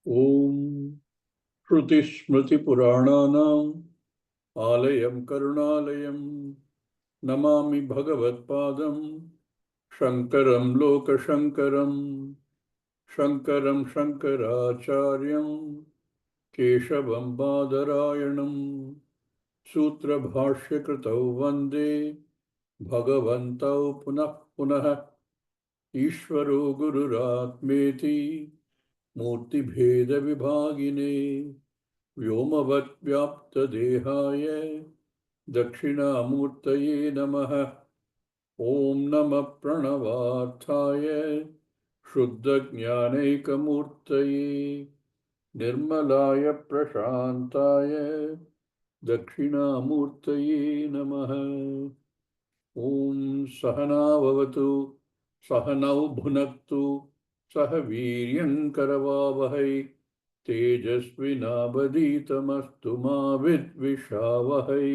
Om Shruti Smriti Purananam Alayam Karunalayam Namami Bhagavat Padam Shankaram Loka Shankaram Shankaram Shankaracharyam Keshavam Badarayanam Sutra Bhashya Kritau Vande Bhagavantau Punah Punah Ishvaro Gururatmeti Murti Bheda Vibhagine व्योमवद्व्याप्तदेहाय दक्षिणामूर्तये नमः। ॐ नमः प्रणवार्थाय शुद्धज्ञानैकमूर्तये निर्मलाय प्रशान्ताय दक्षिणामूर्तये नमः। ॐ सहना भवतु सहनौ भुनक्तु सह वीर्यङ्करवावहै तेजस्विनावधीतमस्तु मा विद्विषावहै।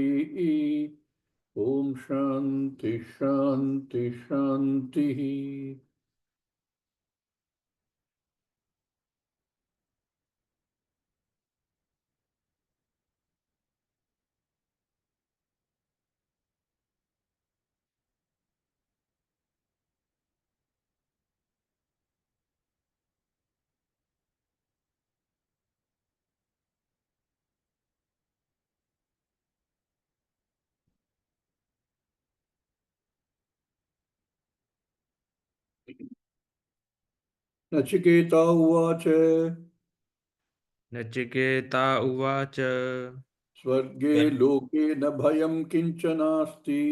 ॐ शान्ति शान्ति शान्तिः। नचिकेता उवाच नचिकेता उवाच स्वर्गे लोके न भयं किञ्चनास्ति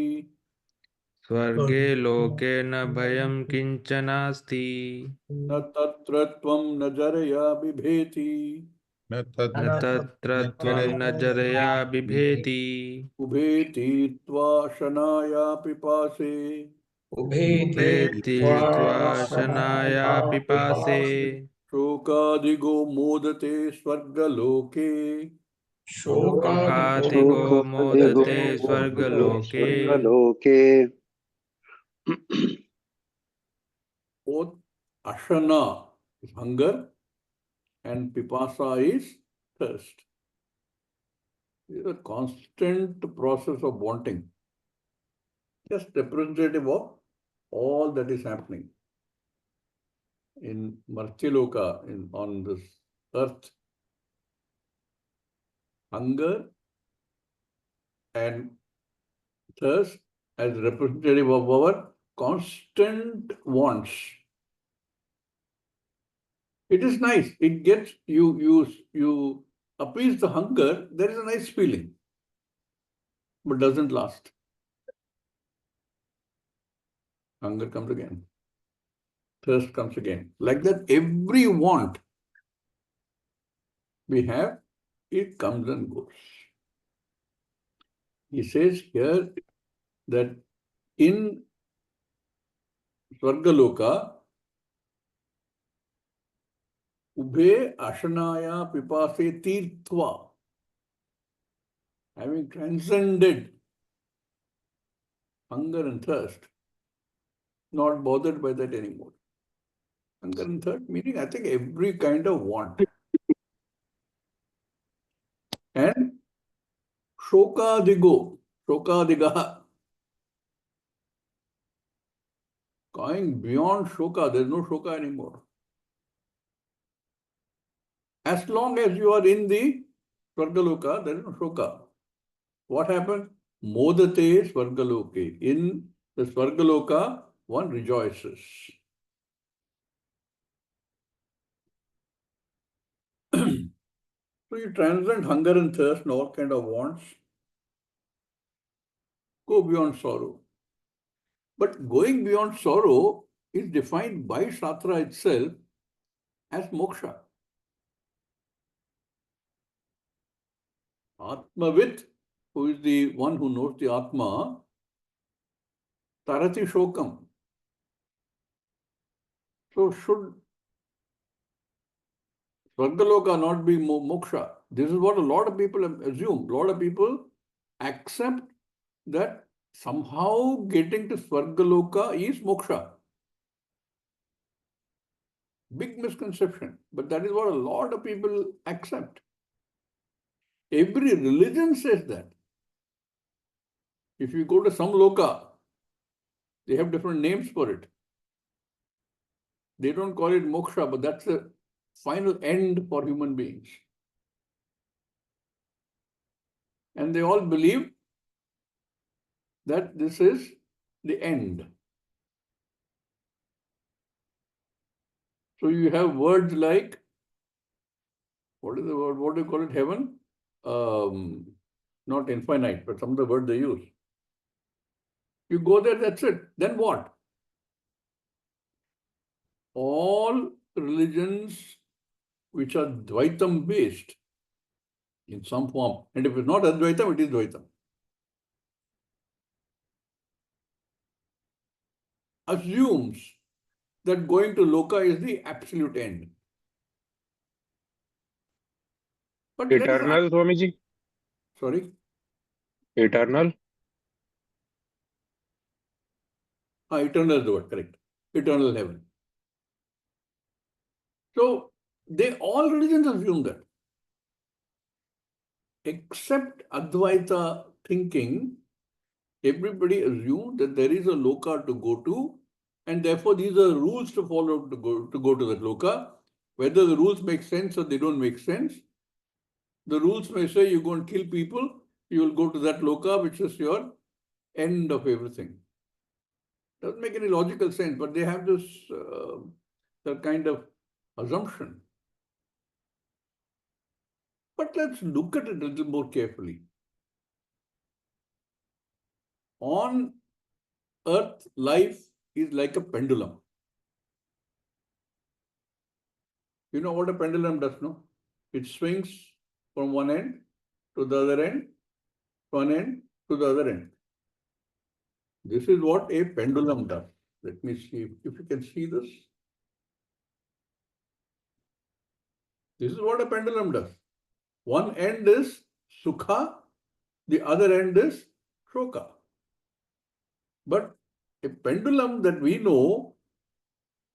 स्वर्गे लोके न भयं किञ्चनास्ति न तत्र त्वं न जरया बिभेति न न तत्र त्वं न जरया बिभेति उभेति त्वा शनाया पिपासे उभेति उभेति त्वा शनाया पिपासे शोकादिगो मोदते स्वर्गलोके शोकातिगो मोदते स्वर्गलोके स्वर्गलोके both ashana is hunger and pipasa is thirst. It is a constant process of wanting, just representative of all that is happening in Martyaloka, on this earth. Hunger and thirst as representative of our constant wants. It is nice. It gets you appease the hunger. There is a nice feeling, but doesn't last. Hunger comes again. Thirst comes again. Like that, every want we have, it comes and goes. He says here that in Swargaloka, Ubhe Ashanaya Pipase Tirtva, having transcended hunger and thirst, not bothered by that anymore. Hunger and thirst meaning, I think, every kind of want. And Shokadigo, Shokadigaha, going beyond Shoka, there is no Shoka anymore. As long as you are in the Swargaloka, there is no Shoka. What happened? Modate Swargaloke. In the Swargaloka, one rejoices. So you transcend hunger and thirst and all kind of wants. Go beyond sorrow. But going beyond sorrow is defined by Shastra itself as moksha. Atmavit, who is the one who knows the Atma, tarati shokam. So should Swargaloka not be moksha? This is what a lot of people assume. A lot of people accept that somehow getting to Swargaloka is moksha. Big misconception. But that is what a lot of people accept. Every religion says that. If you go to some loka, they have different names for it. They don't call it moksha, but that's the final end for human beings. And they all believe that this is the end. So you have words like, what is the word? What do you call it? Heaven? Not infinite, but some of the words they use. You go there, that's it. Then what? All religions which are Dvaitam based in some form, and if it's not Advaitam, it is Dvaitam, assumes that going to Loka is the absolute end. But Eternal, Swamiji? Sorry? Eternal? Eternal is the word, correct. Eternal heaven. So all religions assume that. Except Advaita thinking, everybody assumes that there is a loka to go to, and therefore these are rules to follow to go to that loka. Whether the rules make sense or they don't make sense, the rules may say you go and kill people, you will go to that loka, which is your end of everything. Doesn't make any logical sense, but they have this that kind of assumption. But let's look at it a little more carefully. On earth, life is like a pendulum. You know what a pendulum does, no? It swings from one end to the other end, one end to the other end. This is what a pendulum does. Let me see if you can see this. This is what a pendulum does. One end is sukha, the other end is shoka. But a pendulum that we know,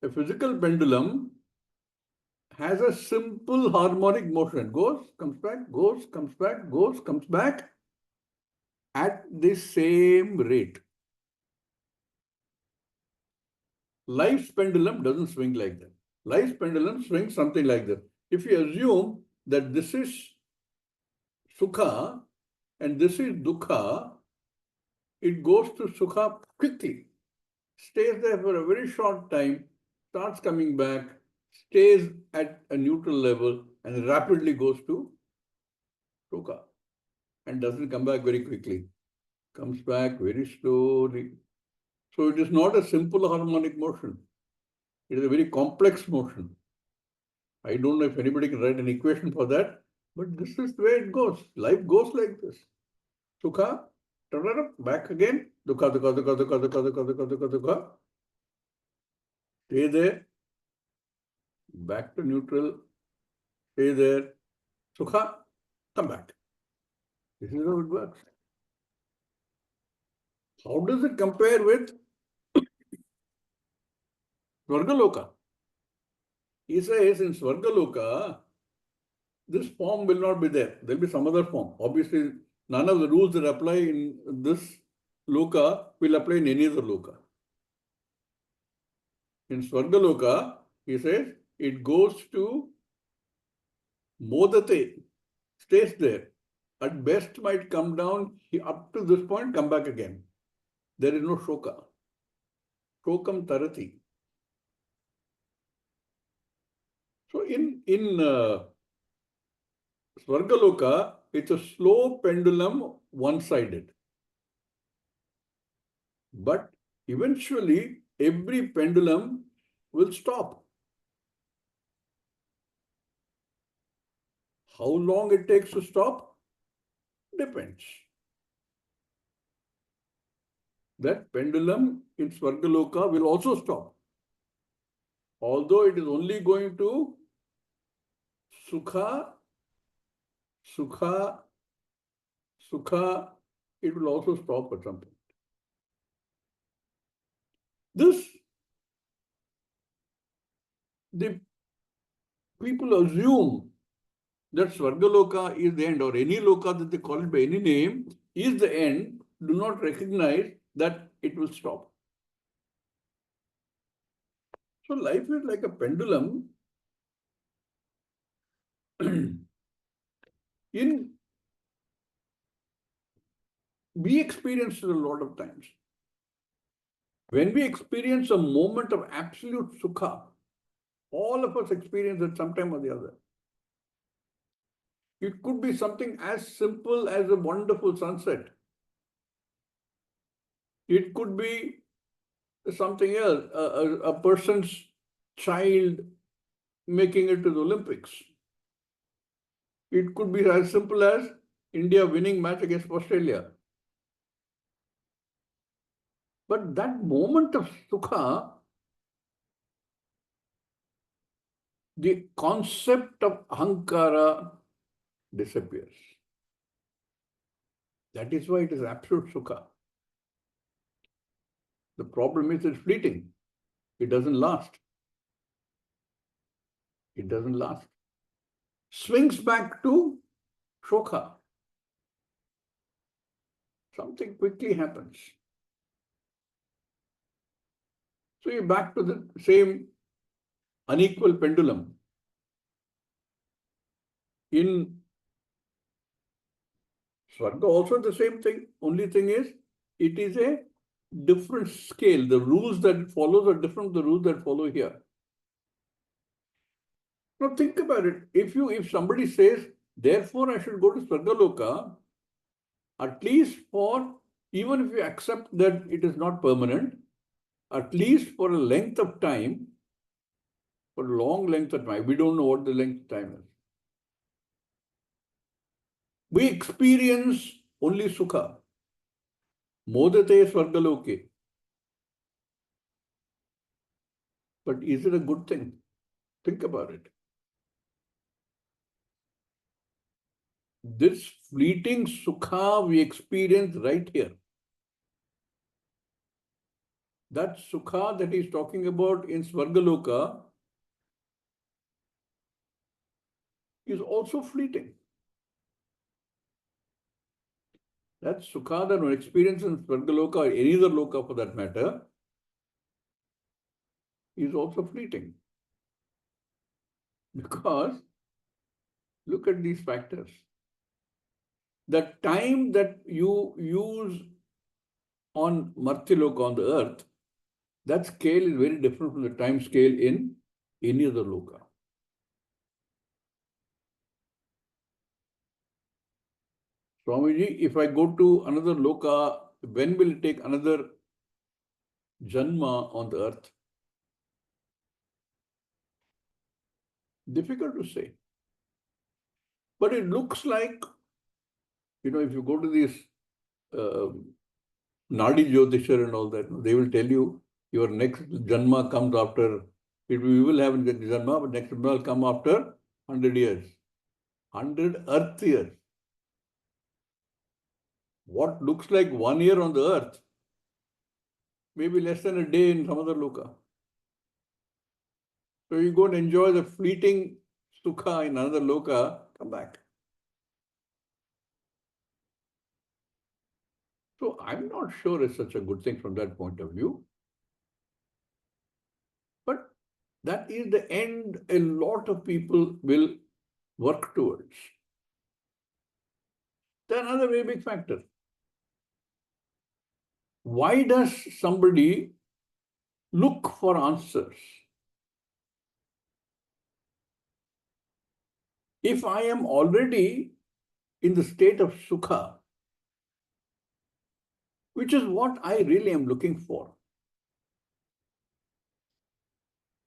a physical pendulum, has a simple harmonic motion. Goes, comes back, goes, comes back, goes, comes back at the same rate. Life's pendulum doesn't swing like that. Life's pendulum swings something like this. If you assume that this is sukha and this is dukkha, it goes to sukha quickly, stays there for a very short time, starts coming back, stays at a neutral level, and rapidly goes to sukha and doesn't come back very quickly. Comes back very slowly. So it is not a simple harmonic motion. It is a very complex motion. I don't know if anybody can write an equation for that, but this is the way it goes. Life goes like this. Sukha, back again. Dukha, dukha, dukha, dukha, dukha, dukha, dukha, dukha, dukha. Stay there. Back to neutral. Stay there. Sukha, come back. This is how it works. How does it compare with Svargaloka? He says in Svargaloka, this form will not be there. There will be some other form. Obviously, none of the rules that apply in this loka will apply in any other loka. In Svargaloka, he says, it goes to modate, stays there. At best might come down up to this point, come back again. There is no shoka. Shokam tarati. So in Svargaloka, it's a slow pendulum, one-sided. But eventually, every pendulum will stop. How long it takes to stop? Depends. That pendulum in Svargaloka will also stop. Although it is only going to Sukha, Sukha, Sukha, it will also stop at some point. This the people assume that Svargaloka is the end, or any loka that they call it by any name is the end, do not recognize that it will stop. So life is like a pendulum. We experience it a lot of times. When we experience a moment of absolute sukha, all of us experience it sometime or the other. It could be something as simple as a wonderful sunset. It could be something else, a person's child making it to the Olympics. It could be as simple as India winning match against Australia. But that moment of sukha, the concept of ahankara disappears. That is why it is absolute sukha. The problem is it's fleeting. It doesn't last. It doesn't last. Swings back to shokha. Something quickly happens. So you're back to the same unequal pendulum. In Swarga also the same thing. Only thing is, it is a different scale. The rules that it follows are different from the rules that follow here. Now think about it. If somebody says, therefore I should go to Swargaloka, at least for, even if you accept that it is not permanent, at least for a length of time, for a long length of time, we don't know what the length of time is. We experience only sukha. Modate Swargaloke. But is it a good thing? Think about it. This fleeting sukha we experience right here. That sukha that he's talking about in Swargaloka is also fleeting. That sukha that one experiences in Swargaloka or any other loka for that matter is also fleeting. Because look at these factors. The time that you use on Martyaloka, on the earth, that scale is very different from the time scale in any other loka. Swamiji, if I go to another loka, when will it take another janma on the earth? Difficult to say. But it looks like, if you go to these Nadi Jyotishar and all that, they will tell you your next janma comes after, we will have the janma, but next janma will come after 100 years. 100 earth years. What looks like 1 year on the earth, maybe less than a day in some other loka. So you go and enjoy the fleeting sukha in another loka, come back. So I'm not sure it's such a good thing from that point of view. But that is the end a lot of people will work towards. Then another very big factor. Why does somebody look for answers? If I am already in the state of sukha, which is what I really am looking for,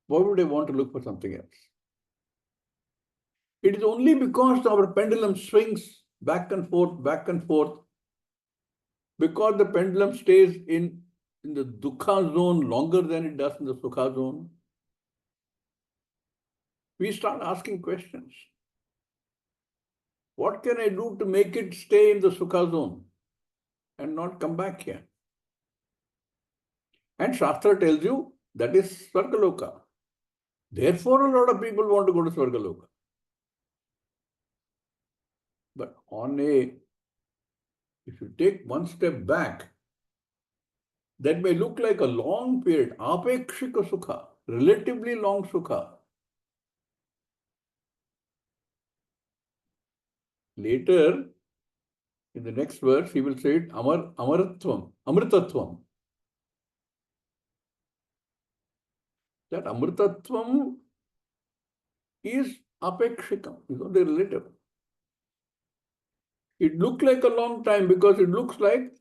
why would I want to look for something else? It is only because our pendulum swings back and forth, because the pendulum stays in the dukkha zone longer than it does in the sukha zone. We start asking questions. What can I do to make it stay in the sukha zone and not come back here? And Shastra tells you that is Swargaloka. Therefore, a lot of people want to go to Swargaloka. But if you take one step back, that may look like a long period, apekshika sukha, relatively long sukha. Later, in the next verse, he will say it, amaratvam, amritatvam. That amritatvam is apekshikam, is only relative. It looked like a long time because it looks like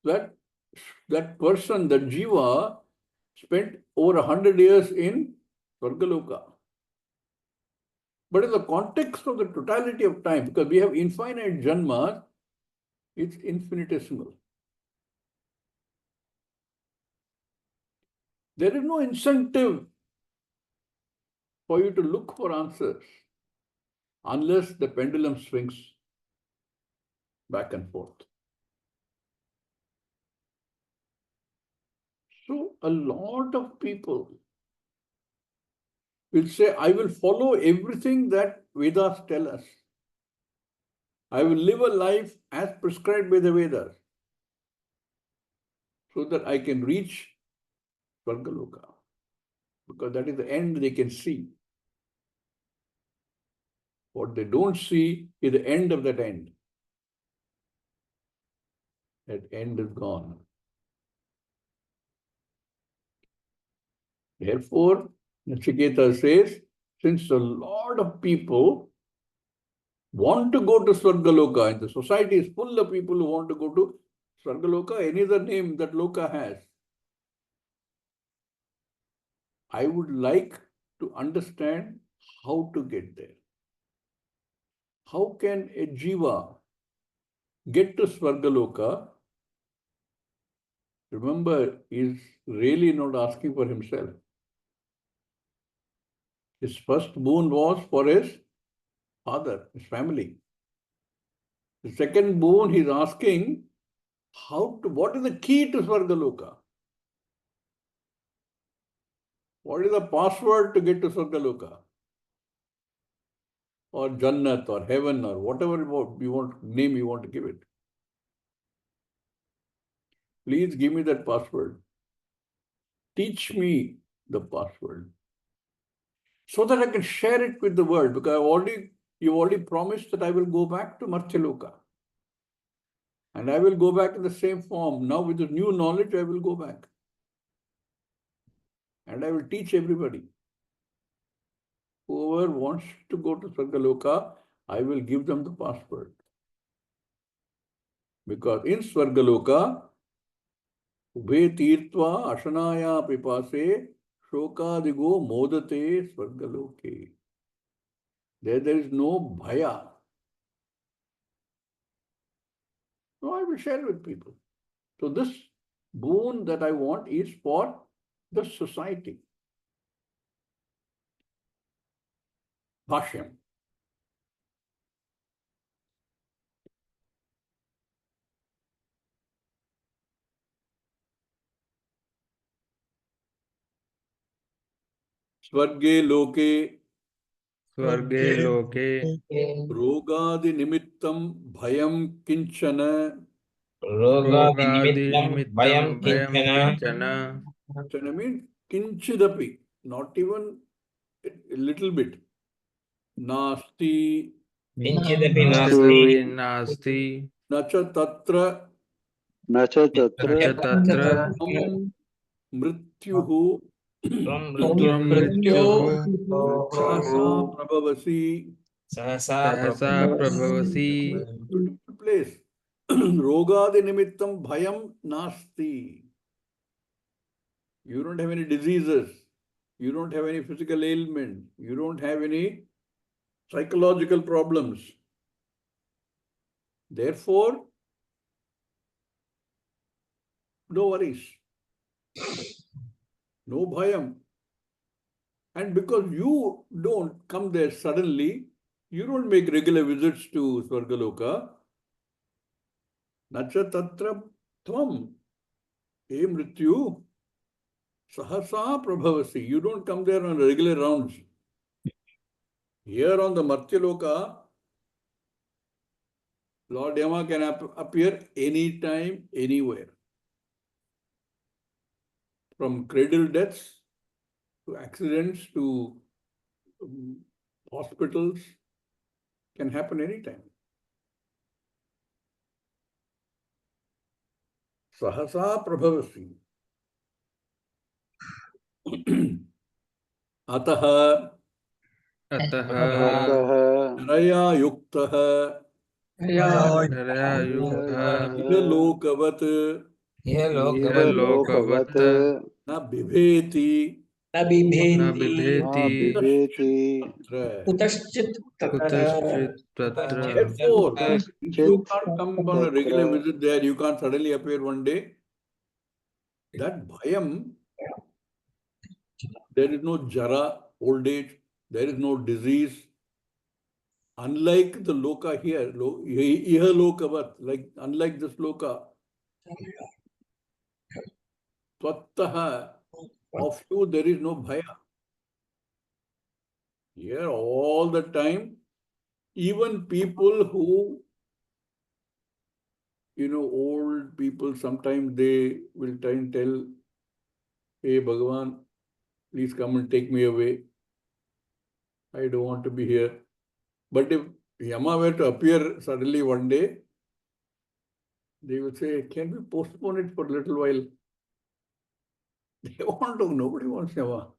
that person, that jiva, spent over 100 years in Swargaloka. But in the context of the totality of time, because we have infinite janmas, it's infinitesimal. There is no incentive for you to look for answers unless the pendulum swings back and forth. So a lot of people will say, I will follow everything that Vedas tell us. I will live a life as prescribed by the Vedas so that I can reach Swargaloka, because that is the end they can see. What they don't see is the end of that end. That end is gone. Therefore, Nachiketa says, since a lot of people want to go to Swargaloka, and the society is full of people who want to go to Swargaloka, any other name that Loka has, I would like to understand how to get there. How can a jiva get to Swargaloka? Remember, he is really not asking for himself. His first boon was for his father, his family. The second boon, he is asking what is the key to Swargaloka? What is the password to get to Swargaloka? Or Jannat or heaven or whatever name you want to give it. Please give me that password. Teach me the password so that I can share it with the world, because you already promised that I will go back to Martyaloka. And I will go back in the same form. Now with the new knowledge, I will go back. And I will teach everybody. Whoever wants to go to Swargaloka, I will give them the password. Because in Swargaloka, Ubhe tirtva ashanaya pipase shokadigo modate Swargaloke. There is no bhaya. No, I will share with people. So this boon that I want is for the society. Bashyam. Swarge loke स्वर्गे लोके रोगादि निमित्तं भयं किंचन रोगादिनिमित्तं रोगादिनिमित्तं भयं भयं किञ्चन किञ्चन किंचन means kinchidapi, not even a little bit. Nasti किञ्चिदपि नास्ति किञ्चिदपि नास्ति न च तत्र न च तत्र न च तत्र त्वं मृत्युः त्वं त्वं मृत्युः सहसा प्रभवसि. सहसा सहसा प्रभवसि Place. Rogadi nimittam bhayam nasti. You don't have any diseases. You don't have any physical ailment. You don't have any psychological problems. Therefore, no worries. No bhayam. And because you don't come there suddenly, you don't make regular visits to Swargaloka. Nacha tatra tvam. Hey Mrityu, Sahasa prabhavasi. You don't come there on regular rounds. Here on the Martyaloka, Lord Yama can appear anytime, anywhere. From cradle deaths to accidents to hospitals, can happen anytime. Sahasa prabhavasi. Ataha अतः अतः Raya yuktaha धरया युक्तः Idalokavat यह लोक इह लोकवत् लोकवत् na bibheti न न बिभेति न बिभेति बिभेति tatra. कुतश्चित् तत्र कुतश्चित् तत्र Therefore, if you कुतश्चित् can't come on a तत्र regular visit there, you can't suddenly appear one day. That bhayam, there is no jara, old age, there is no disease. Unlike the loka here, iha lokavat, like unlike this loka, tvattaha, of you there is no bhaya. Here all the time, even people who, old people, sometimes they will try and tell, hey Bhagavan, please come and take me away. I don't want to be here. But if Yama were to appear suddenly one day, they would say, can we postpone it for a little while? They want to, nobody wants Yama.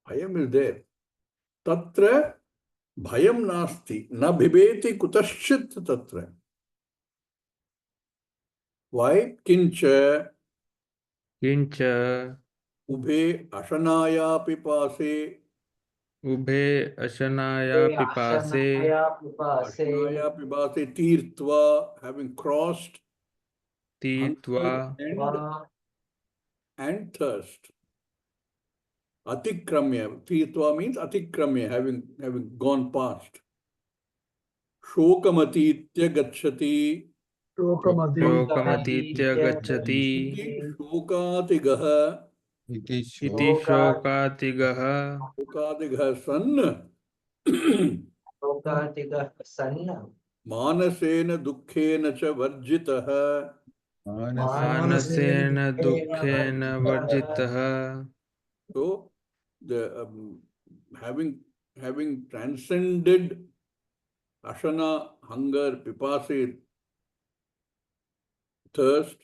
Bhayam is there. Tatra bhayam nasti, na bhibeti kutaschit tatra. Why? Kincha किञ्च ubhe ashanaya pipase. उभे अशनाया पिपासे Ashanaya pipase tirtva, having crossed तीर्त्वा hunger and thirst. Atikramya. Tirtva means atikramya, having gone past. Shokamatitya gacchati. शोकमतीत्य गच्छति Iti shokatigaha. इति शोकातिगः Shokatigaha san. लोकातिगः सन् Manasena dukkhena cha varjitaha. मानसेन दुःखेन वर्जितः So, the having transcended ashana, hunger, pipase, thirst,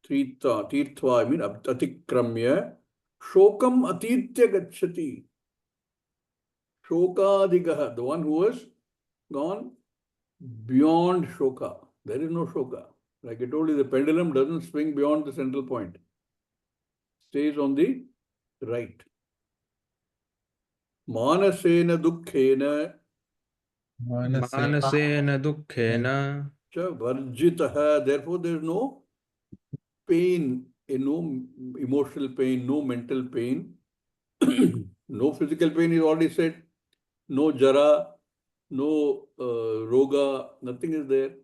tirtva, I mean atikramya, shokam atitya gacchati. Shokadigaha, the one who has gone beyond shoka. There is no shoka. Like I told you, the pendulum doesn't swing beyond the central point. Stays on the right. Manasena dukkhena मानसेन दुःखेन cha varjitaha. Therefore, there is no pain, no emotional pain, no mental pain, no physical pain is already said, no jara, no roga, nothing is there,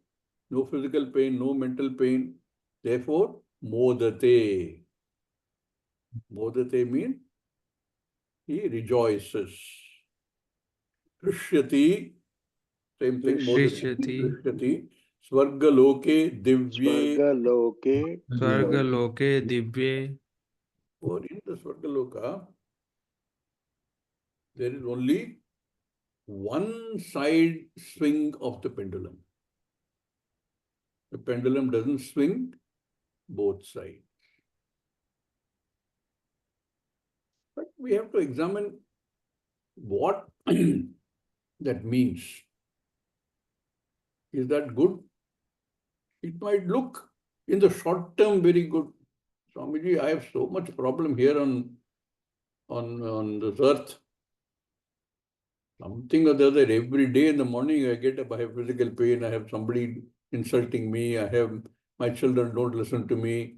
no physical pain, no mental pain. Therefore, modate. Modate means he rejoices. Krishyati, same thing, modate, Krishyati. Krishyati, Swargaloke divye. स्वर्गलोके स्वर्गलोके दिव्ये For in the Swargaloka, there is only one side swing of the pendulum. The pendulum doesn't swing both sides. But we have to examine what that means. Is that good? It might look in the short term very good. Swamiji, I have so much problem here on this earth. Something or the other, every day in the morning I have physical pain, I have somebody insulting me, my children don't listen to me,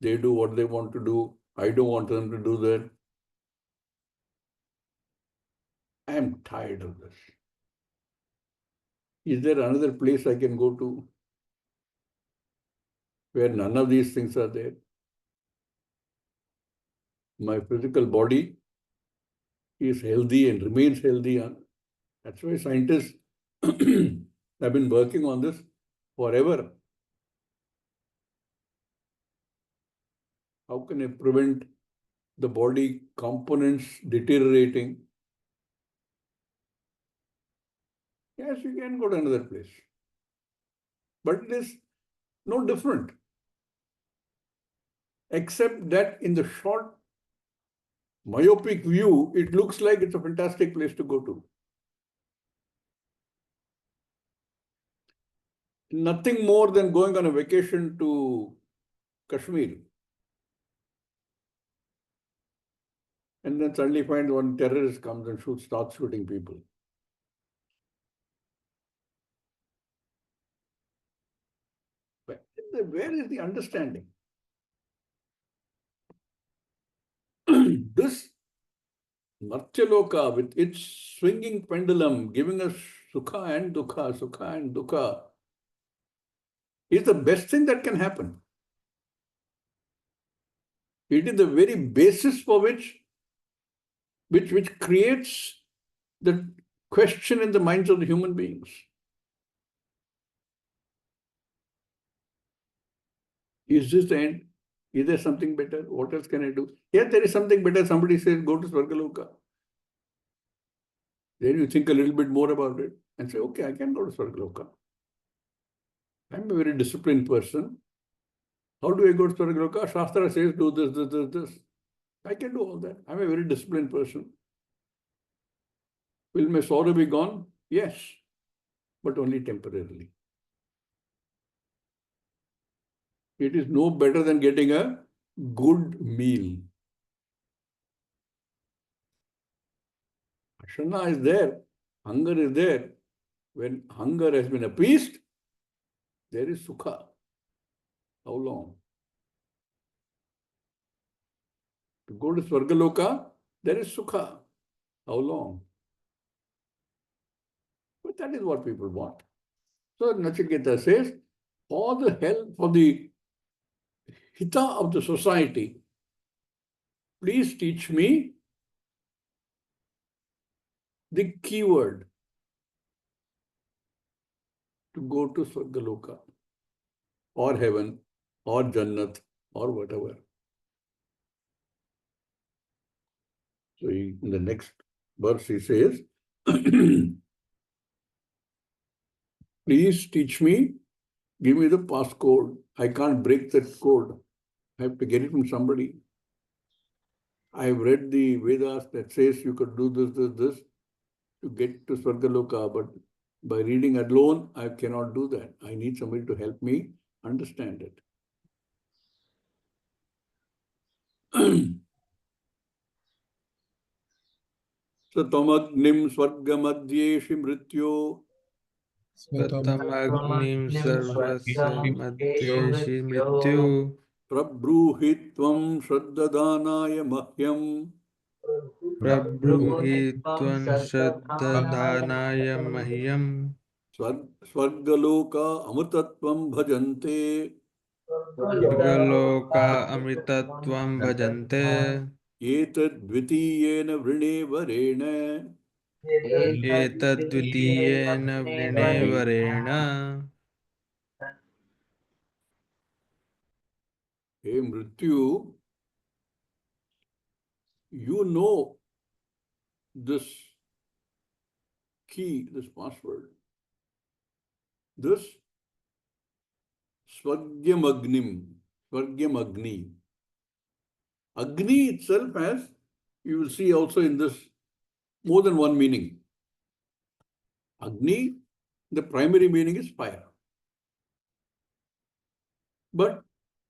they do what they want to do, I don't want them to do that. I am tired of this. Is there another place I can go to where none of these things are there? my physical body is healthy and remains healthy. That's why scientists have been working on this forever. How can I prevent the body components deteriorating? Yes, you can go to another place. But it is no different. Except that in the short myopic view, it looks like it's a fantastic place to go to. Nothing more than going on a vacation to Kashmir. And then suddenly find one terrorist comes and starts shooting people. Where is the understanding? This Martyaloka with its swinging pendulum giving us sukha and dukkha, is the best thing that can happen. It is the very basis for which creates the question in the minds of the human beings. Is this the end? Is there something better? What else can I do? Yes, there is something better. Somebody says, go to Swargaloka. Then you think a little bit more about it and say, okay, I can go to Swargaloka. I'm a very disciplined person. How do I go to Swargaloka? Shastra says, do this. I can do all that. I'm a very disciplined person. Will my sorrow be gone? Yes, but only temporarily. It is no better than getting a good meal. Ashana is there. Hunger is there. When hunger has been appeased, there is sukha. How long? To go to Swargaloka, there is sukha. How long? But that is what people want. So Nachiketa says, for the help, for the hita of the society, please teach me the keyword to go to Swargaloka or heaven or Jannat or whatever. So in the next verse he says, please teach me, give me the passcode. I can't break that code. I have to get it from somebody. I have read the Vedas that says you could do this to get to Swargaloka, but by reading alone, I cannot do that. I need somebody to help me understand it. So tamagnim swargamadhyeshi mrityo Svatamagnim sarvasya madhyeshi mrityu prabruhi tvam shraddhadanaya mahyam prabruhi tvam shraddhadanaya mahyam swargaloka amritatvam bhajante Swargaloka amritatvam bhajante etadvitiyena vrine varena. etadvitiyena vrinevarena. Hey Mrityu, you know this key, this password. This Swagyamagnim, Swagyamagni. Agni itself has, you will see also in this, more than one meaning. Agni, the primary meaning is fire. But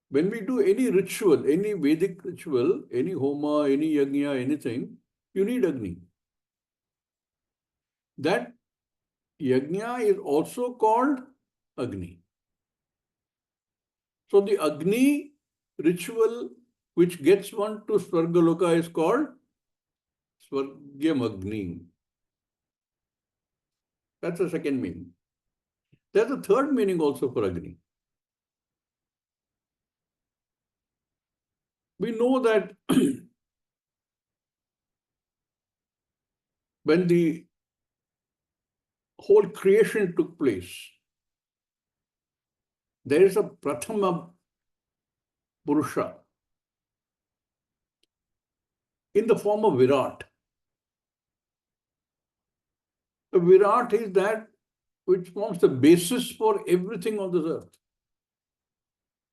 when we do any ritual, any Vedic ritual, any homa, any yajna, anything, you need Agni. That yajna is also called Agni. So the Agni ritual which gets one to Swargaloka is called Swargyamagni. That's the second meaning. There's a third meaning also for Agni. We know that when the whole creation took place, there is a Prathama Purusha in the form of Virat. The Virat is that which forms the basis for everything on this earth,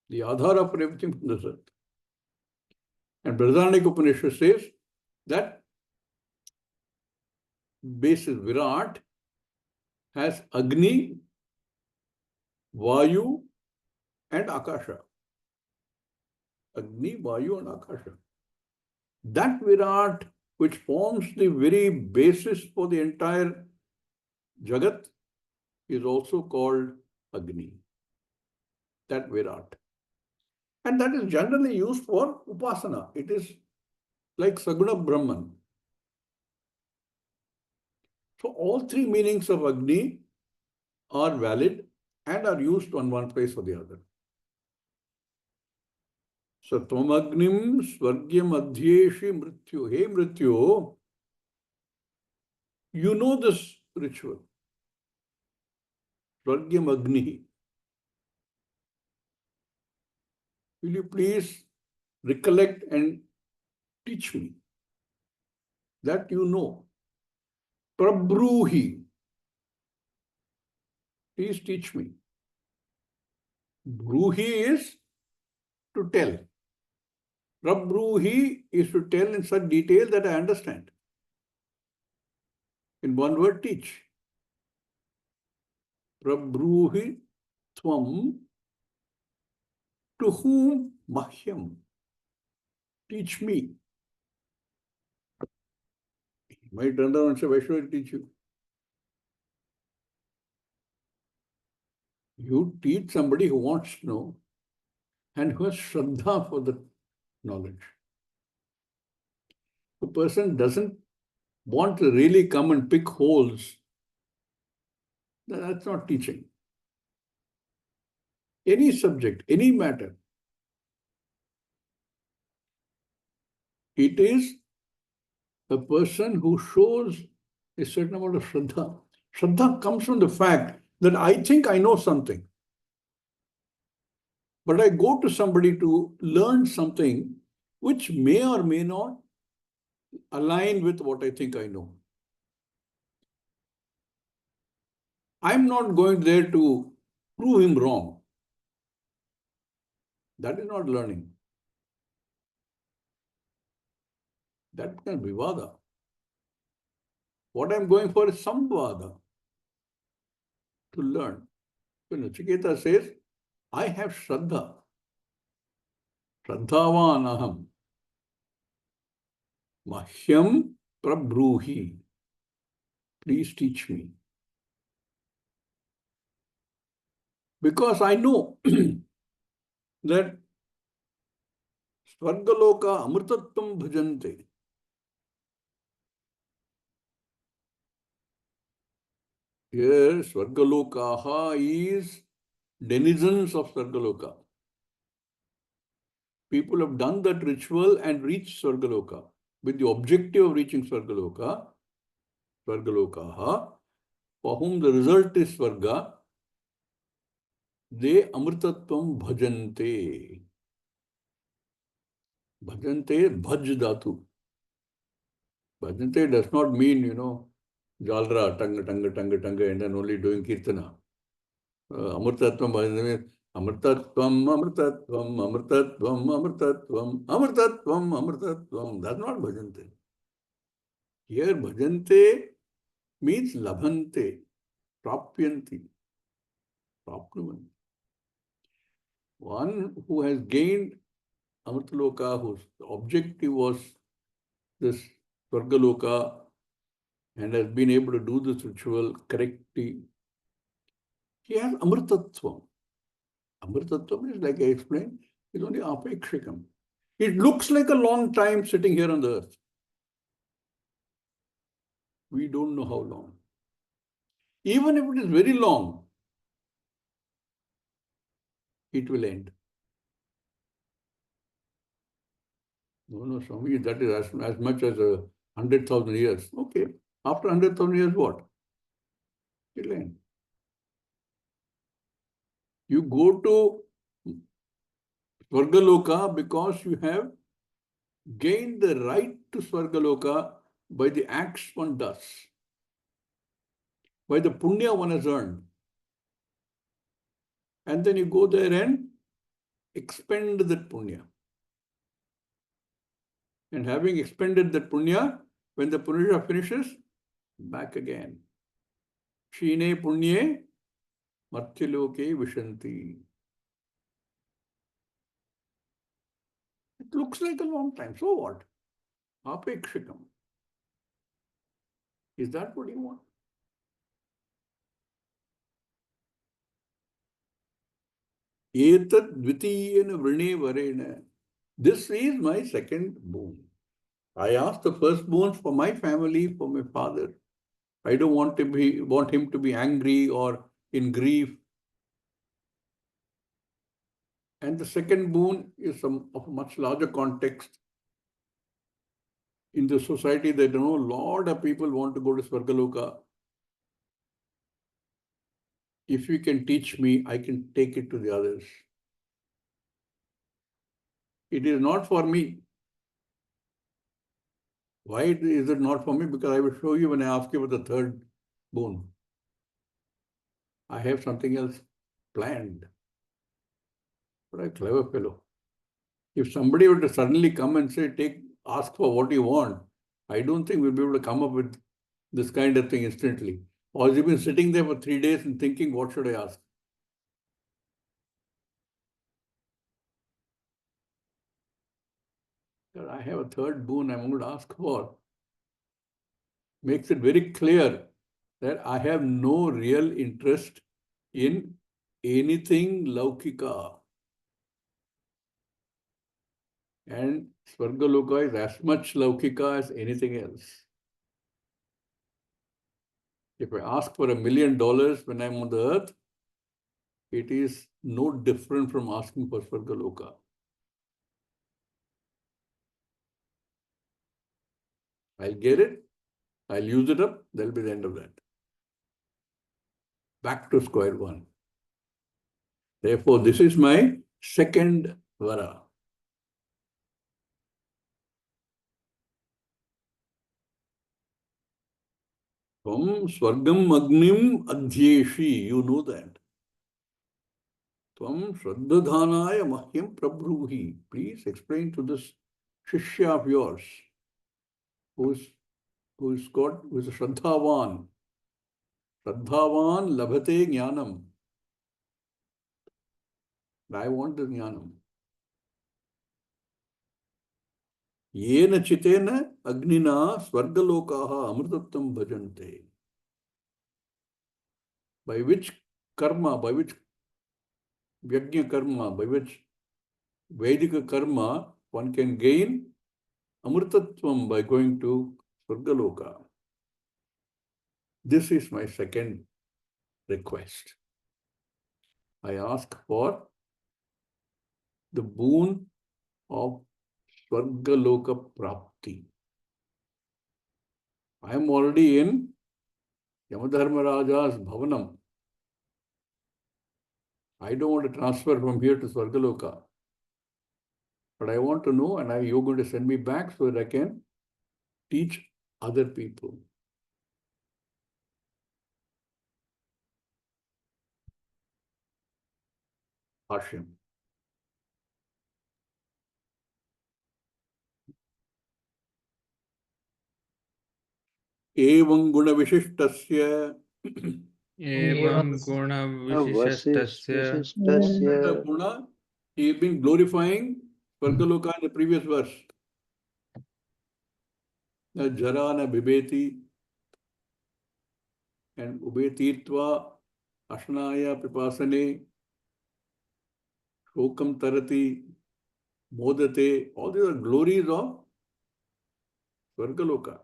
the Adhara for everything on this earth. And Kathopanishad says that basis Virat has Agni, Vayu, and Akasha. Agni, Vayu, and Akasha. That Virat, which forms the very basis for the entire Jagat, is also called Agni. That Virat. And that is generally used for Upasana. It is like Saguna Brahman. So all three meanings of Agni are valid and are used on one place or the other. So Tvamagnim Swargyam Adhyeshi Mrityu. Hey Mrityu, you know this ritual. Swargyam Agni. Will you please recollect and teach me? That you know. Prabruhi. Please teach me. Bruhi is to tell. Prabruhi is to tell in such detail that I understand. In one word, teach. Prabruhi Tvam. To whom? Bashyam. Teach me. He might turn around and say, why should I teach you? You teach somebody who wants to know and who has Shraddha for the knowledge. The person doesn't want to really come and pick holes. That's not teaching. Any subject, any matter. It is a person who shows a certain amount of Shraddha. Shraddha comes from the fact that I think I know something. But I go to somebody to learn something which may or may not align with what I think I know. I'm not going there to prove him wrong. That is not learning. That can be vada. What I'm going for is samvada, to learn. So Nachiketa says, I have Shraddha. Shraddhavan aham. Mahyam prabruhi. Please teach me. Because I know that Svargaloka amritatvam bhajante. Here, Svargalokaha is denizens of Svargaloka. People have done that ritual and reached Svargaloka with the objective of reaching Svargaloka, Svargalokaha, for whom the result is Svarga, they amritatvam bhajante. Bhajante, bhaj dhatu. Bhajante does not mean, jalra, tanga, and then only doing kirtana. Amritatvam bhajante means amritatvam, amritatvam, amritatvam, amritatvam, amritatvam, amritatvam. That's not bhajante. Here, bhajante means labhante, prapyanti, prapnuvanti. One who has gained Amritaloka, whose objective was this Svargaloka and has been able to do this ritual correctly, he has Amritatvam. Amritatvam is, like I explained, is only apekshikam. It looks like a long time sitting here on the earth. We don't know how long. Even if it is very long, it will end. No, Swami, that is as much as 100,000 years. Okay, After 100,000 years, what? It'll end. You go to Swargaloka because you have gained the right to Swargaloka by the acts one does, by the punya one has earned. And then you go there and expend that punya. And having expended that punya, when the punya finishes, back again. Shine punye martyaloke vishanti. It looks like a long time. So what? Apekshikam. Is that what you want? Etat dvitiyena vrine varena. This is my second boon. I asked the first boon for my family, for my father. I don't want him to be angry or in grief. And the second boon is of a much larger context. In the society, that a lot of people want to go to Swargaloka. If you can teach me, I can take it to the others. It is not for me. Why is it not for me? Because I will show you when I ask you for the third boon. I have something else planned. What a clever fellow. If somebody were to suddenly come and say, ask for what you want, I don't think we'll be able to come up with this kind of thing instantly. Or has he been sitting there for 3 days and thinking, what should I ask? I have a third boon I'm going to ask for. Makes it very clear that I have no real interest in anything laukika. And Swargaloka is as much laukika as anything else. If I ask for $1 million when I'm on the earth, it is no different from asking for Swargaloka. I'll get it, I'll use it up, that'll be the end of that. Back to square one. Therefore, this is my second vara. Tvam Swargam Agnim Adhyeshi, you know that. Tvam Shraddhadhanaya Mahyam Prabhuhi. Please explain to this Shishya of yours, who is a Shraddhavan. Shraddhavan Labhate Jnanam. I want the Jnanam. Yena chitena agnina swargalokaha amrtattam bhajante. By which karma, by which Vyagya karma, by which Vedic karma, one can gain amrtatvam by going to Swargaloka. This is my second request. I ask for the boon of Swargaloka Prapti. I am already in Yamadharmaraja's Bhavanam. I don't want to transfer from here to Swargaloka. But I want to know, and you're going to send me back so that I can teach other people. Bashyam. Evam guna vishishtasya. एवं गुण विशिष्टस्य Vasistasya Guna, he has been glorifying Swargaloka in the previous verse. Na jara na bibeti and ubetirtva ashnaya pipasane shokam tarati modate. All these are glories of Swargaloka.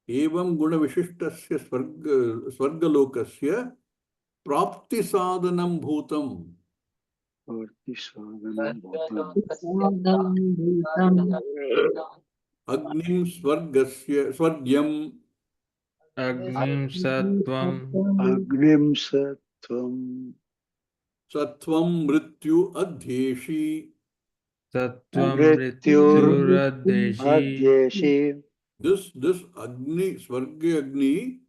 Evam guna vishishtasya Swargalokasya prapti sadhanam bhutam. Vartishaganam Bhutam Agnim Swargyam Agnim Sattvam Agnim Sattvam Sattvam Mrityu Adheshi. Sattvam Mrityur Mrityuraddeshi. Adyeshi. This Agni, Swarga Agni,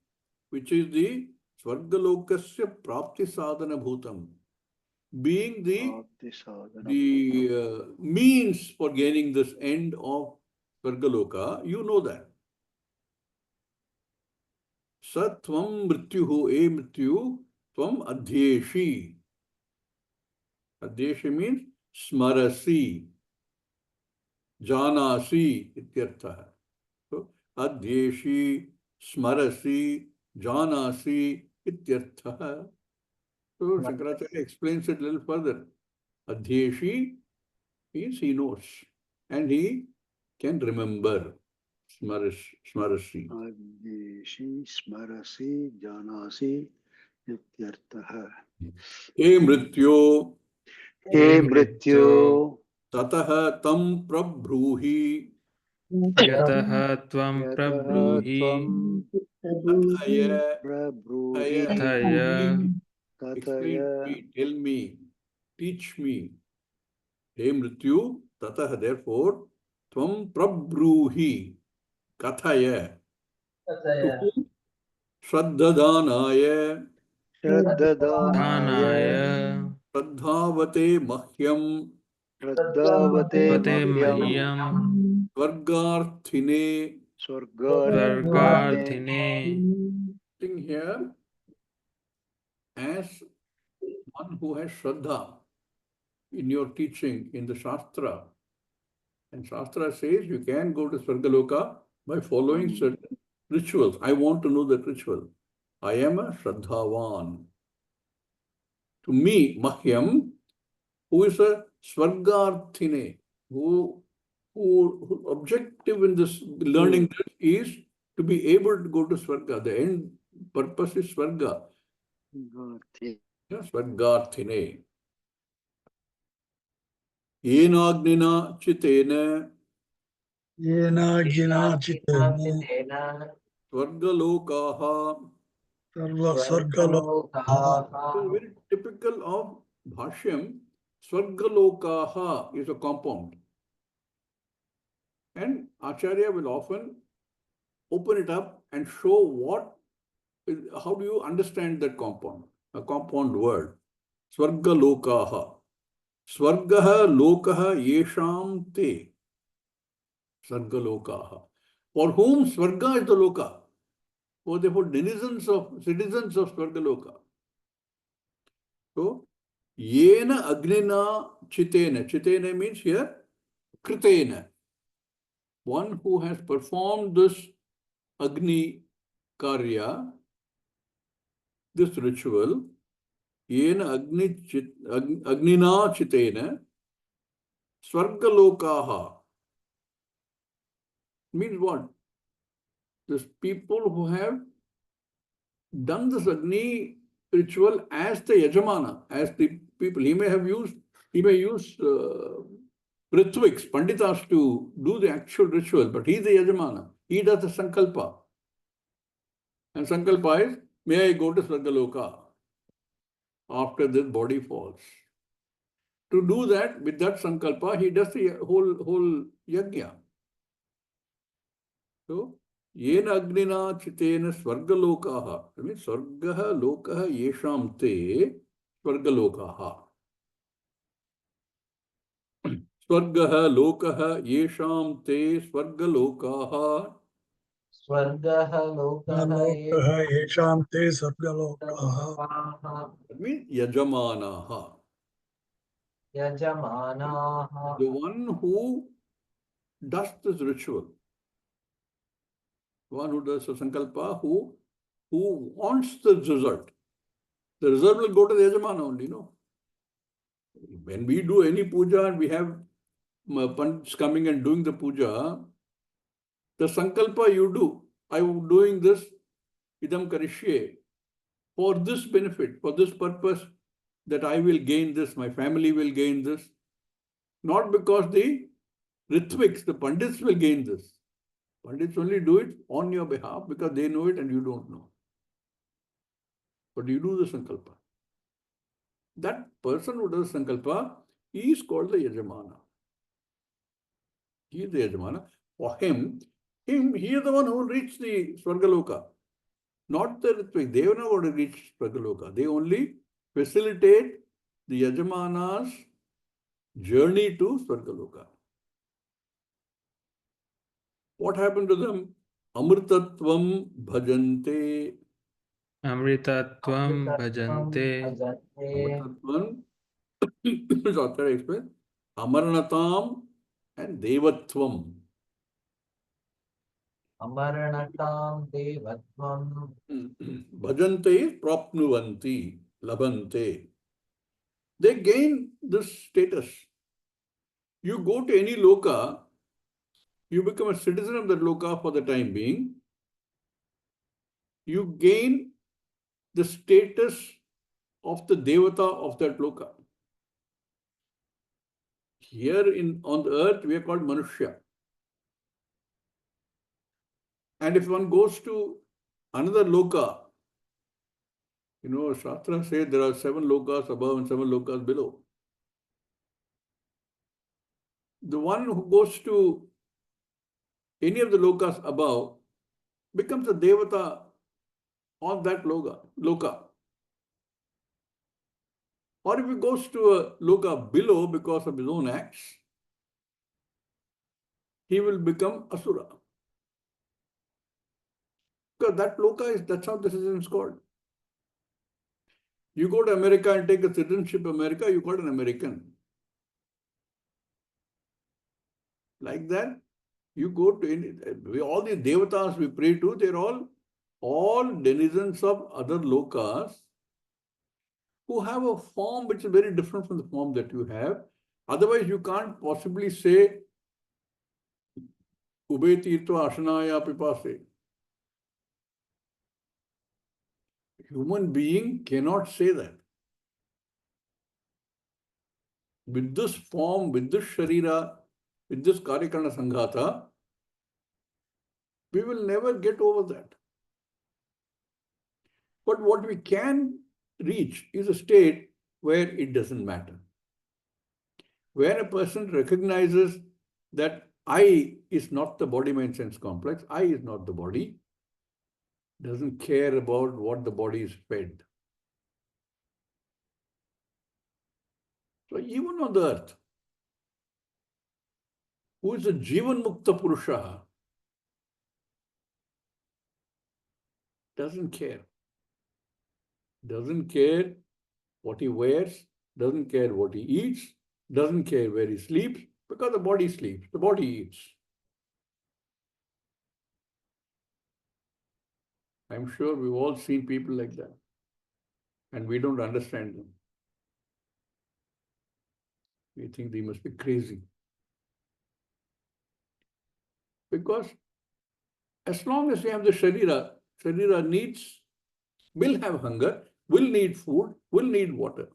which is the Swargalokasya Prapti Sadhana Bhutam, being Bhakti sadhana. the means for gaining this end of Swargaloka, you know that. Satvam Mrityuhu, e Mrityu, Tvam Adhyeshi. Adhyeshi means Smarasi, Janasi, ityartha. So, Adhyeshi, Smarasi, Janasi, ityartha. So, Shankaracharya explains it a little further. Adhyeshi means he knows and he can remember. Smarasi. Adyeshi Smarasi Janasi Ityartha. He Mrityo, He Mrityu Tataha Tam Prabhuhi, Yataha Tvam Yataha Prabruhi Tvam Kathaya, Prabhuhi Kathaya explain to Kathaya me, tell me, teach me. He Mrityu, Tataha, therefore, Tvam Prabhuhi, Kathaya. To whom? Shraddhadanaya, Shraddhadanaya Dhanaya Shraddhavate Mahyam, Shraddhavate Pate Mahyam Mahyam Vargarthine. Swargarthine. Vargarthine. Sitting here as one who has Shraddha in your teaching in the Shastra. And Shastra says you can go to Swargaloka by following certain rituals. I want to know that ritual. I am a Shraddhavan. To me, Mahyam, who is a Swargarthine, who objective in this learning this is to be able to go to Swarga. The end purpose is Swarga. Yeah, Swargarthine. Yenagnina chitena Chitena Swargalokaha. Swargalokaha It is very typical of Bashyam. Swargalokaha is a compound. And Acharya will often open it up and show how do you understand that compound, a compound word. Swargalokaha. Swargaha lokaha yesham te. Swargalokaha. For whom Swarga is the loka. For therefore citizens of Swargaloka. So, Yena Agnina Chitena. Chitena means here Kritena. One who has performed this Agni Karya, this ritual, Yena Agnina Chitena, Swargalokaha. Means what? These people who have done this Agni ritual as the Yajamana, as the people. He may use Ritviks, Panditas to do the actual ritual, but he is the Yajamana. He does the Sankalpa. And Sankalpa is, may I go to Swargaloka after this body falls. To do that, with that Sankalpa, he does the whole Yajna. So, Yena Agnina Chitena Swargalokaha. I mean, Swargaha Lokaha Yesham Te Swargalokaha. Swargaha Lokaha Yesham Te Swargalokaha. Swargaha Lokaha Yeshante Sargalokaha. That means Yajamanaha. Yajamanaha The one who does this ritual. One who does the Sankalpa, who wants the result. The result will go to the Yajamana only, no? When we do any puja and we have Pandits coming and doing the puja, the Sankalpa you do, I am doing this, idam karishye, for this benefit, for this purpose, that I will gain this, my family will gain this. Not because the Ritviks, the Pandits will gain this. Pandits only do it on your behalf because they know it and you don't know. But you do the sankalpa. That person who does sankalpa is called the Yajamana. He is the Yajamana. For him, he is the one who will reach the Swargaloka. Not the Ritvik. They are not going to reach Swargaloka. They only facilitate the Yajamana's journey to Swargaloka. What happened to them? Amritatvam bhajante. Amritatvam bhajante. Amritatvam is author explain. Amarnatam and Devatvam. Amaranatam devatvam. Bhajante is prapnuvanti, labhante. They gain this status. You go to any loka, you become a citizen of that loka for the time being. You gain the status of the devata of that loka. Here on the earth, we are called Manushya. And if one goes to another loka, you know, Shastra says there are 7 lokas above and 7 lokas below. The one who goes to any of the lokas above becomes a devata on that loka. Or if he goes to a loka below because of his own acts, he will become asura. Because that loka that's how the citizen is called. You go to America and take a citizenship of America, you call it an American. Like that, you go to all these devatas we pray to, they're all denizens of other lokas who have a form which is very different from the form that you have. Otherwise, you can't possibly say Ube Tirtva Ashanaya Pipase. Human being cannot say that. With this form, with this Sharira, with this Karyakarna Sanghata, we will never get over that. But what we can reach is a state where it doesn't matter. Where a person recognizes that I is not the body, mind, sense complex, I is not the body, doesn't care about what the body is fed. So even on the earth, who is a Jivan Mukta Purusha, doesn't care. Doesn't care what he wears, doesn't care what he eats, doesn't care where he sleeps, because the body sleeps, the body eats. I'm sure we've all seen people like that, and we don't understand them. We think they must be crazy. Because as long as we have the Sharira, Sharira will have hunger, will need food, will need water.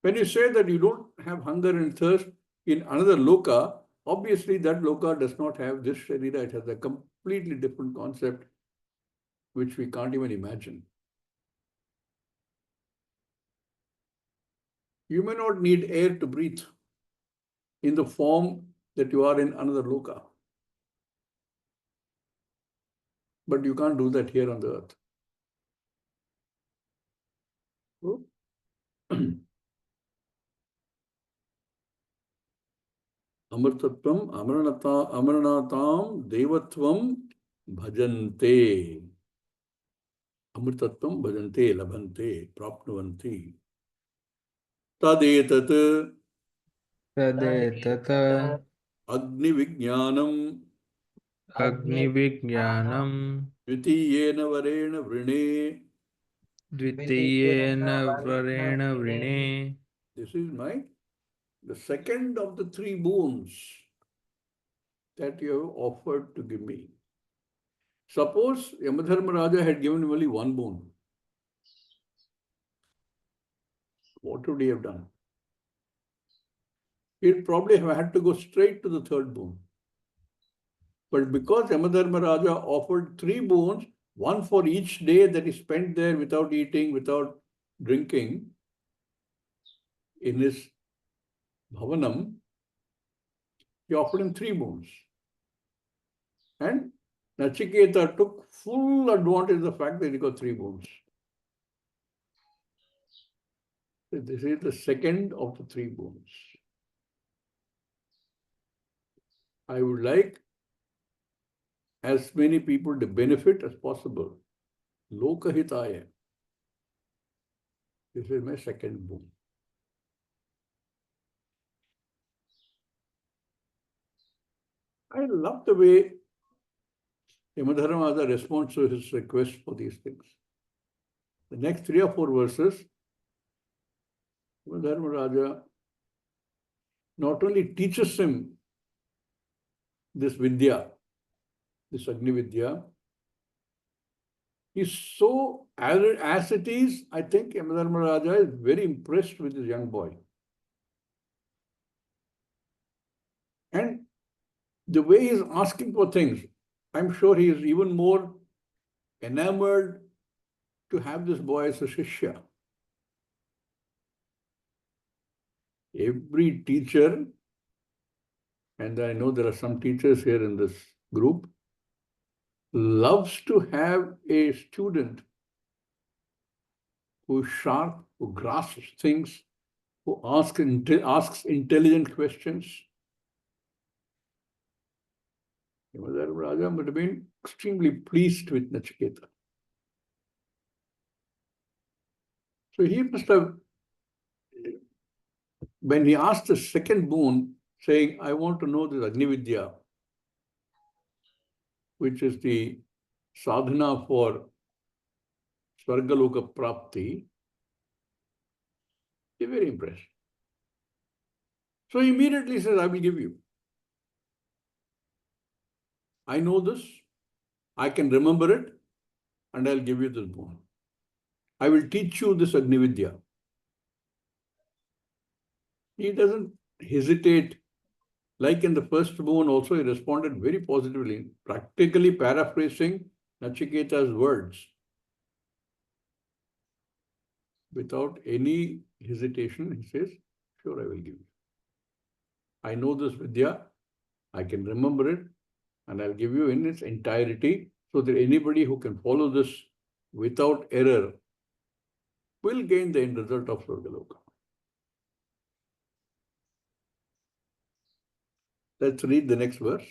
When you say that you don't have hunger and thirst in another loka, obviously that loka does not have this Sharira. It has a completely different concept which we can't even imagine. You may not need air to breathe in the form that you are in another loka. But you can't do that here on the earth. So, Amartatvam, Amaranatam, Devatvam, Bhajante. Amritatvam, Bhajante, Labhante, Prapnuvanti. Tadetat, Tadetat Agni Vijnanam, Agnivijnanam Dvitiyena Varena Vrine. Dvitiyena Varena Vrine. This is the second of the 3 boons that you have offered to give me. Suppose Yamadharma Raja had given him only 1 boon. What would he have done? he'd probably have had to go straight to the third boon. But because Yamadharmaraja offered 3 boons, one for each day that he spent there without eating, without drinking, in his bhavanam, he offered him 3 boons. And Nachiketa took full advantage of the fact that he got 3 boons. So this is the second of the 3 boons. I would like as many people to benefit as possible. Lokahitaya. This is my second boon. I love the way Yamadharmaraja responds to his request for these things. The next 3 or 4 verses, Yamadharmaraja not only teaches him this Vidya, this Agni Vidya, he's so, as it is, I think Yamadharmaraja is very impressed with this young boy. And the way he's asking for things, I'm sure he is even more enamored to have this boy as a Shishya. Every teacher, and I know there are some teachers here in this group, loves to have a student who is sharp, who grasps things, who asks intelligent questions. Raja would have been extremely pleased with Nachiketa. So he must have, when he asked the second boon, saying, I want to know this Agni Vidya, which is the sadhana for Svargaloka Prapti, he's very impressed. So he immediately says, I will give you. I know this, I can remember it, and I'll give you this boon. I will teach you this Agni Vidya. He doesn't hesitate. Like in the first boon also, he responded very positively, practically paraphrasing Nachiketa's words. Without any hesitation, he says, sure, I will give you. I know this Vidya, I can remember it, and I'll give you in its entirety, so that anybody who can follow this without error will gain the end result of Svargaloka. Let's read the next verse.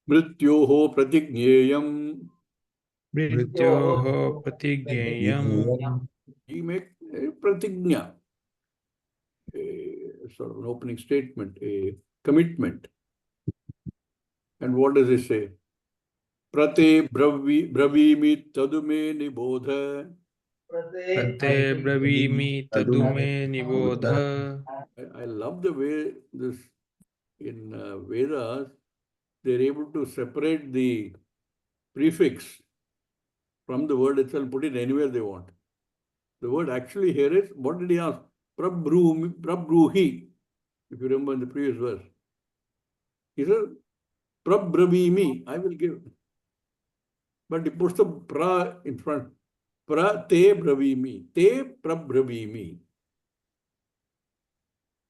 Mrityoho pratignyeyam. Mrityoho pratignyeyam. He make a pratignya, a sort of an opening statement, a commitment. And what does he say? Prate bravimi tadume nibodha. Prate bravimi tadume nibodha. I love the way this in Vedas, they're able to separate the prefix from the word itself, put it anywhere they want. The word actually here is, what did he ask? Prabruhi, if you remember in the previous verse. He said, Prabravimi, I will give. But he puts the pra in front. Pra te bravimi, te prabravimi.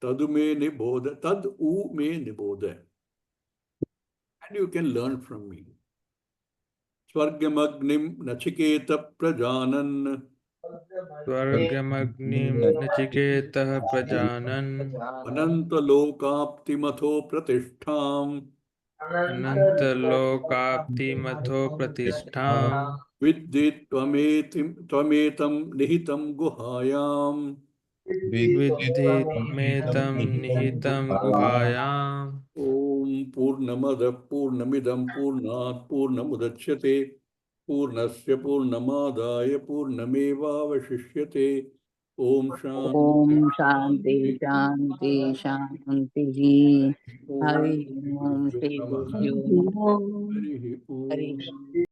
Tadu me nibodha, tad u me nibodha. And you can learn from me. Swargamagnim nachiketa prajanan. Swargamagnim nachiketah prajanan. Anantalokaptimatho pratishtham. Anantalokaptimatho pratistham. Viddit tvametam nihitam guhayam. Vidhi metam nihitam guhayam. Om Purnamada Purnamidam Purnat Purnamudachyate Purnasya Purnamadaya Purnameva Vashishyate Om Om Shanti Shanti Shanti Shanti. Hari Om Shri Guru Pyo Namaha. Hari Hari Om. Om.